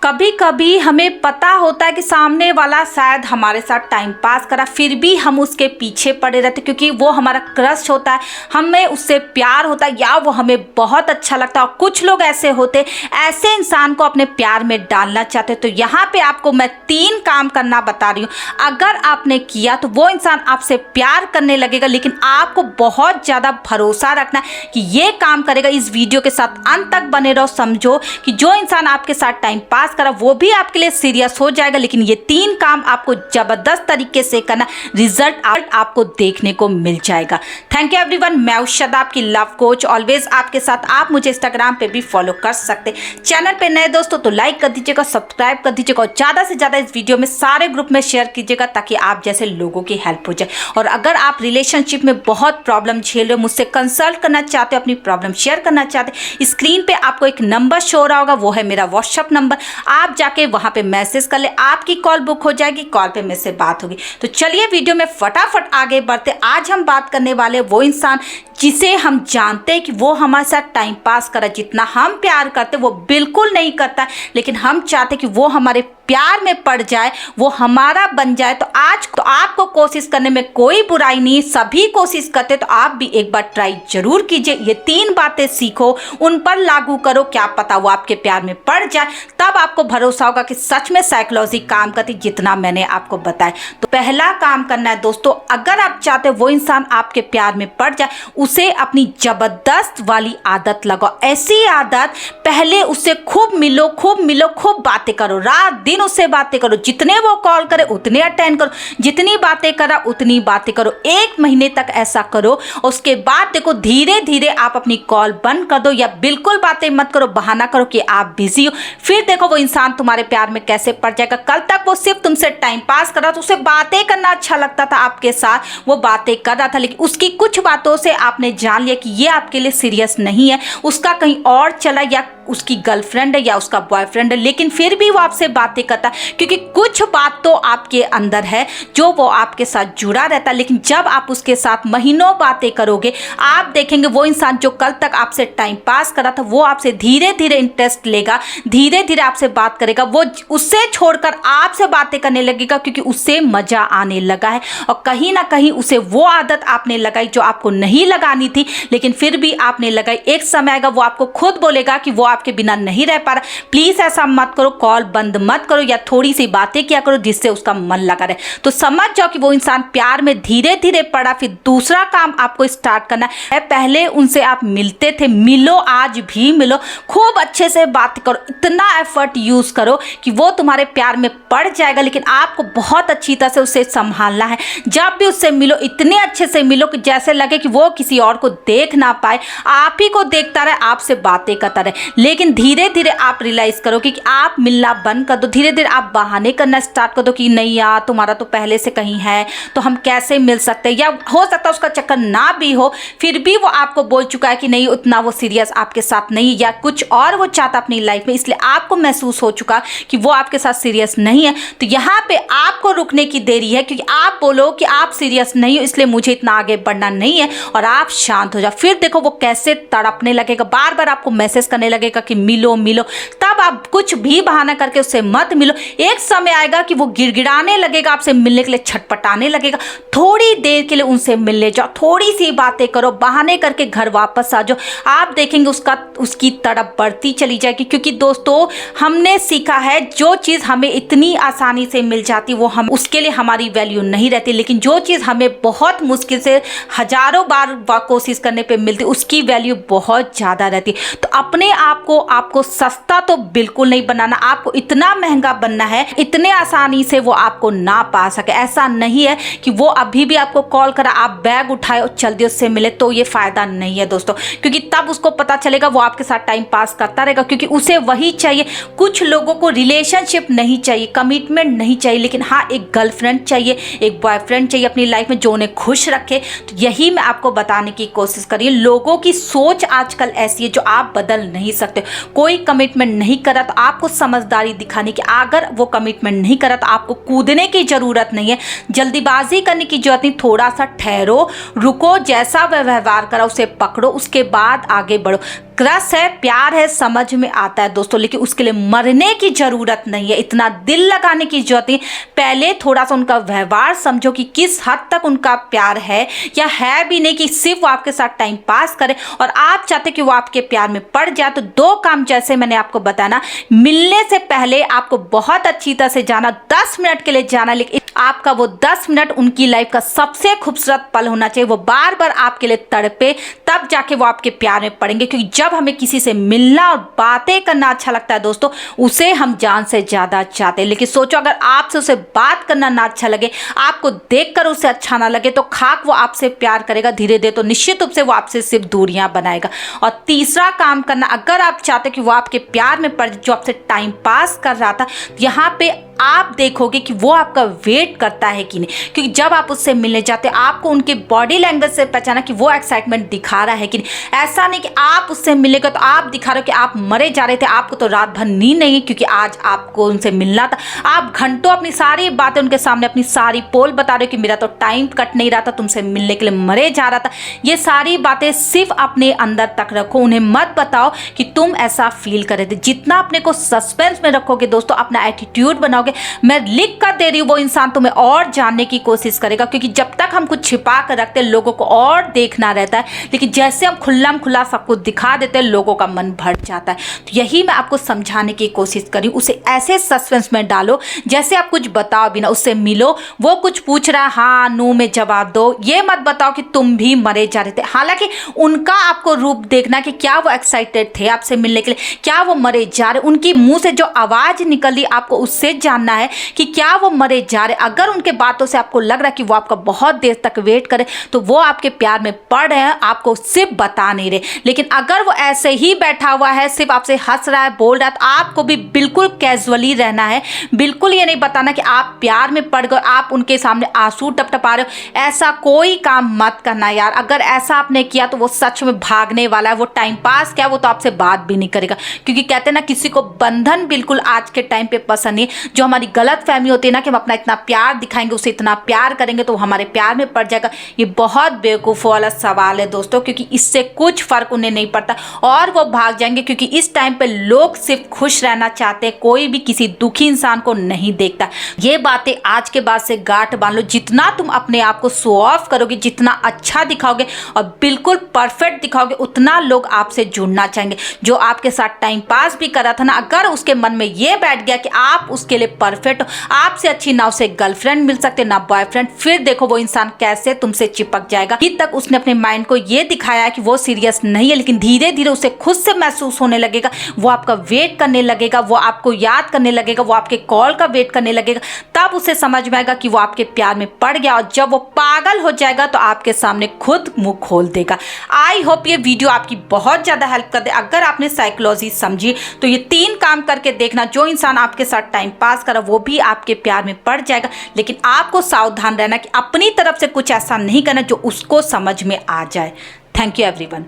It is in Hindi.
कभी कभी हमें पता होता है कि सामने वाला शायद हमारे साथ टाइम पास करा, फिर भी हम उसके पीछे पड़े रहते क्योंकि वो हमारा क्रश होता है, हमें उससे प्यार होता है या वो हमें बहुत अच्छा लगता है। और कुछ लोग ऐसे होते, ऐसे इंसान को अपने प्यार में डालना चाहते। तो यहाँ पे आपको मैं 3 काम करना बता रही हूँ, अगर आपने किया तो वो इंसान आपसे प्यार करने लगेगा। लेकिन आपको बहुत ज़्यादा भरोसा रखना कि ये काम करेगा। इस वीडियो के साथ अंत तक बने रहो। समझो कि जो इंसान आपके साथ टाइम पास करा वो भी आपके लिए सीरियस हो जाएगा। लेकिन ये 3 काम आपको जबरदस्त तरीके से करना, रिजल्ट आपको देखने को मिल जाएगा। Thank you everyone. मैं उषा आपकी लव कोच, ऑलवेज आपके साथ। आप मुझे इंस्टाग्राम पे भी फॉलो कर सकते। चैनल पे नए दोस्तों तो लाइक कर दीजिएगा, सब्सक्राइब कर दीजिएगा और ज्यादा से ज्यादा इस वीडियो में सारे ग्रुप में शेयर कीजिएगा ताकि आप जैसे लोगों की हेल्प हो जाए। और अगर आप रिलेशनशिप में बहुत प्रॉब्लम झेल रहे हो, मुझसे कंसल्ट करना चाहते हो, अपनी प्रॉब्लम शेयर करना चाहते हैं, स्क्रीन पे आपको एक नंबर शो हो रहा होगा, वो है मेरा व्हाट्सएप नंबर। आप जाके वहां पे मैसेज कर ले, आपकी कॉल बुक हो जाएगी, कॉल पे मेरे से बात होगी। तो चलिए वीडियो में फटाफट आगे बढ़ते। आज हम बात करने वाले वो इंसान जिसे हम जानते हैं कि वो हमारे साथ टाइम पास करा, जितना हम प्यार करते वो बिल्कुल नहीं करता, लेकिन हम चाहते कि वो हमारे प्यार में पड़ जाए, वो हमारा बन जाए। तो आज तो आपको कोशिश करने में कोई बुराई नहीं, सभी कोशिश करते, तो आप भी एक बार ट्राई जरूर कीजिए। ये 3 बातें सीखो, उन पर लागू करो, क्या पता वो आपके प्यार में पड़ जाए। तब आपको भरोसा होगा कि सच में साइकोलॉजी काम करती जितना मैंने आपको बताया। तो पहला काम करना है दोस्तों, अगर आप चाहते हो वो इंसान आपके प्यार में पड़ जाए, उसे अपनी जबरदस्त वाली आदत लगाओ। ऐसी आदत, पहले उससे खूब मिलो, खूब बातें करो, रात दिन उससे बातें करो, जितने वो कॉल करे उतने अटेंड करो, जितनी बातें करा उतनी बातें करो। 1 महीने तक ऐसा करो। उसके बाद देखो धीरे धीरे आप अपनी कॉल बंद कर दो या बिल्कुल बातें मत करो, बहाना करो कि आप बिजी हो। फिर देखो वो इंसान तुम्हारे प्यार में कैसे पड़ जाएगा। कल तक वो सिर्फ तुमसे टाइम पास कर रहा था, उसे बातें करना अच्छा लगता था, आपके साथ वो बातें कर रहा था, लेकिन उसकी कुछ बातों से आपने जान लिया कि ये आपके लिए सीरियस नहीं है, उसका कहीं और चला, या उसकी गर्लफ्रेंड है या उसका बॉयफ्रेंड है, लेकिन फिर भी वो आपसे बातें करता है क्योंकि कुछ बात तो आपके अंदर है जो वो आपके साथ जुड़ा रहता है। लेकिन जब आप उसके साथ महीनों बातें करोगे, आप देखेंगे वो इंसान जो कल तक आपसे टाइम पास कर रहा था वो आपसे धीरे धीरे इंटरेस्ट लेगा, धीरे धीरे आपसे बात करेगा, वो उससे छोड़कर आपसे बातें करने लगेगा क्योंकि उससे मजा आने लगा है। और कहीं ना कहीं उसे वो आदत आपने लगाई जो आपको नहीं लगानी थी, लेकिन फिर भी आपने लगाई। एक समय आएगा वो आपको खुद बोलेगा कि वो आपके बिना नहीं रह पा रहा। प्लीज ऐसा मत करो, कॉल बंद मत करो या थोड़ी सी बातें किया करो जिससे उसका मन लगा रहे। तो समझ जाओ कि वो इंसान प्यार में धीरे धीरे पड़ा। फिर दूसरा काम आपको स्टार्ट करना है, पहले उनसे आप मिलते थे, मिलो, आज भी मिलो, खूब अच्छे से बात करो, इतना एफर्ट यूज करो कि वो तुम्हारे प्यार में पड़ जाएगा। लेकिन आपको बहुत अच्छी तरह से उसे संभालना है। जब भी उससे मिलो, इतने अच्छे से मिलो कि जैसे लगे कि वो किसी और को देख ना पाए, आप ही को देखता रहे, आपसे बातें करता रहे। लेकिन धीरे धीरे आप रियलाइज करोगे कि आप मिलना बंद कर दो, धीरे धीरे आप बहाने करना स्टार्ट कर दो कि नहीं यार तुम्हारा तो पहले से कहीं है तो हम कैसे मिल सकते हैं, या हो सकता है उसका चक्कर ना भी हो, फिर भी वो आपको बोल चुका है कि नहीं उतना वो सीरियस आपके साथ नहीं, या कुछ और वो चाहता अपनी लाइफ में, इसलिए आपको महसूस हो चुका कि वो आपके साथ सीरियस नहीं है। तो यहाँ पे आपको रुकने की देरी है क्योंकि आप बोलो कि आप सीरियस नहीं हो इसलिए मुझे इतना आगे बढ़ना नहीं है, और आप शांत हो जाओ। फिर देखो वो कैसे तड़पने लगेगा, बार बार आपको मैसेज करने लगेगा कि मिलो मिलो। तब आप कुछ भी बहाना करके उससे मत मिलो। एक समय आएगा कि वो गिड़गिड़ाने लगेगा, आपसे मिलने के लिए छटपटाने लगेगा। थोड़ी देर के लिए उनसे मिलने जाओ, थोड़ी सी बातें करो, बहाने करके घर वापस आ जाओ। आप देखेंगे उसकी तड़प बढ़ती चली जाएगी। क्योंकि दोस्तों हमने सीखा है जो चीज़ हमें इतनी आसानी से मिल जाती वो हम उसके लिए हमारी वैल्यू नहीं रहती, लेकिन जो चीज़ हमें बहुत मुश्किल से हजारों बार कोशिश करने पे मिलती उसकी वैल्यू बहुत ज़्यादा रहती। तो अपने आप को आपको सस्ता तो बिल्कुल नहीं बनाना, आपको इतना महंगा बनना है इतने आसानी से वो आपको ना पा सके। ऐसा नहीं है कि वो अभी भी आपको कॉल करा, आप बैग उठाए और जल्दी उससे मिले, तो ये फायदा नहीं है दोस्तों, क्योंकि तब उसको पता चलेगा वो आपके साथ टाइम पास करता रहेगा क्योंकि उसे वही चाहिए। कुछ लोगों को रिलेशनशिप नहीं चाहिए, कमिटमेंट नहीं चाहिए, लेकिन हाँ एक गर्लफ्रेंड चाहिए, एक बॉयफ्रेंड चाहिए अपनी लाइफ में जो उन्हें खुश रखे। तो यही मैं आपको बताने की कोशिश करिए। लोगों की सोच आजकल ऐसी है जो आप बदल नहीं सकते। कोई कमिटमेंट नहीं करा तो आपको समझदारी दिखाने की, अगर वो कमिटमेंट नहीं करा तो आपको कूदने की जरूरत नहीं है, जल्दीबाजी करने की जरूरत नहीं। थोड़ा सा ठहरो, रुको, जैसा वह व्यवहार करा उसे पकड़ो, उसके बाद आगे बढ़ो। क्रश है, प्यार है, समझ में आता है दोस्तों, लेकिन उसके लिए मरने की जरूरत नहीं है, इतना दिल लगाने की जरूरत नहीं। पहले थोड़ा सा उनका व्यवहार समझो कि किस हद तक उनका प्यार है या है भी नहीं, कि सिर्फ वो आपके साथ टाइम पास करे और आप चाहते कि वो आपके प्यार में पड़ जाए। तो दो काम जैसे मैंने आपको बताना, मिलने से पहले आपको बहुत अच्छी तरह से जाना, 10 मिनट के लिए जाना, लेकिन आपका वो 10 मिनट उनकी लाइफ का सबसे खूबसूरत पल होना चाहिए। वो बार बार आपके लिए तड़पे, तब जाके वो आपके प्यार में पड़ेंगे। क्योंकि जब हमें किसी से मिलना और बातें करना अच्छा लगता है दोस्तों, उसे हम जान से ज्यादा चाहते हैं। लेकिन सोचो अगर आपसे उसे बात करना ना अच्छा लगे, आपको देखकर उसे अच्छा ना लगे, तो खाक वो आपसे प्यार करेगा धीरे धीरे, तो निश्चित रूप से वो आपसे सिर्फ दूरियां बनाएगा। और तीसरा काम करना, अगर आप चाहते कि वो आपके प्यार में पड़, जो आपसे टाइम पास कर रहा था, यहाँ पे आप देखोगे कि वो आपका वेट करता है कि नहीं। क्योंकि जब आप उससे मिलने जाते हैं, आपको उनके बॉडी लैंग्वेज से पहचाना कि वो एक्साइटमेंट दिखा रहा है कि नहीं। ऐसा नहीं कि आप उससे मिलेगा तो आप दिखा रहे हो कि आप मरे जा रहे थे, आपको तो रात भर नींद नहीं क्योंकि आज आपको उनसे मिलना था। आप घंटों अपनी सारी बातें उनके सामने, अपनी सारी पोल बता रहे हो कि मेरा तो टाइम कट नहीं रहा था, तुमसे मिलने के लिए मरे जा रहा था। ये सारी बातें सिर्फ अपने अंदर तक रखो, उन्हें मत बताओ कि तुम ऐसा फील कर रहे थे। जितना अपने को सस्पेंस में रखोगे दोस्तों, अपना एटीट्यूड बनाओगे, मैं लिख कर दे रही हूँ, वो इंसान तुम्हें और जानने की कोशिश करेगा। क्योंकि जब तक हम कुछ छिपा कर रखते हैं, लोगों को और देखना रहता है, लेकिन जैसे हम खुल्लम खुल्ला सब कुछ दिखा देते हैं, लोगों का मन भर जाता है। तो यही मैं आपको समझाने की कोशिश करी, उसे ऐसे सस्पेंस में डालो जैसे आप कुछ बताओ बिना। उससे मिलो, वो कुछ पूछ रहा है, हाँ नो में जवाब दो। ये मत बताओ कि तुम भी मरे जा रहे थे। हालांकि उनका आपको रूप देखना कि क्या वो एक्साइटेड थे आपसे मिलने के लिए, क्या वो मरे जा रहे, उनकी मुंह से जो आवाज निकली आपको उससे जानना है कि क्या वो मरे जा रहे। अगर उनके बातों से आपको लग रहा है कि वो आपका बहुत देर तक वेट करे, तो वो आपके प्यार में पड़ रहे हैं, आपको सिर्फ बता नहीं रहे। लेकिन अगर वो ऐसे ही बैठा हुआ है, सिर्फ आपसे हंस रहा है, बोल रहा है, तो आपको भी बिल्कुल कैजुअली रहना है। बिल्कुल ये नहीं बताना कि आप प्यार में पड़ गए, आप उनके सामने आंसू टपटपा रहे हो। ऐसा कोई काम मत करना यार। अगर ऐसा आपने किया तो वो सच में भागने वाला है, वो टाइम पास क्या, वो तो आपसे बात भी नहीं करेगा। क्योंकि कहते हैं ना, किसी को बंधन बिल्कुल आज के टाइम पे पसंद नहीं। जो हमारी गलत फहमी होती है ना कि हम अपना इतना प्यार दिखाएंगे, उसे इतना प्यार करेंगे तो हमारे प्यार में पड़ जाएगा, ये बहुत बेवकूफ़ वाला सवाल है दोस्तों। क्योंकि इससे कुछ फर्क उन्हें नहीं पड़ता और वो भाग जाएंगे। क्योंकि इस टाइम पे लोग सिर्फ खुश रहना चाहते हैं, कोई भी किसी दुखी इंसान को नहीं देखता। ये बातें आज के बाद से गांठ बांध लो। जितना तुम अपने आप को शो ऑफ करोगे, जितना अच्छा दिखाओगे और बिल्कुल परफेक्ट दिखाओगे, उतना लोग आपसे जुड़ना चाहेंगे। जो आपके साथ टाइम पास भी कर रहा था ना, अगर उसके मन में ये बैठ गया कि आप उसके लिए परफेक्ट हो, आपसे अच्छी ना उसे गर्लफ्रेंड मिल सकते ना बॉयफ्रेंड, फिर देखो वो इंसान कैसे तुमसे चिपक जाएगा। अभी तक उसने अपने माइंड को ये दिखाया कि वो सीरियस नहीं है, लेकिन धीरे धीरे उसे खुद से महसूस होने लगेगा, वो आपका वेट करने लगेगा, वो आपको याद करने लगेगा, वो आपके कॉल का वेट करने लगेगा। तब उसे समझ में आएगा कि वो आपके प्यार में पड़ गया। और जब वो पागल हो जाएगा तो आपके सामने खुद मुंह खोल देगा। आई होप ये वीडियो आपकी बहुत ज्यादा हेल्प कर दे। अगर आपने साइकोलॉजी समझी तो ये 3 काम करके देखना। जो इंसान आपके साथ टाइम पास करा, वो भी आपके प्यार में पड़ जाएगा। लेकिन आपको सावधान रहना कि अपनी तरफ से कुछ ऐसा नहीं करना जो उसको समझ में आ जाए। Thank you everyone.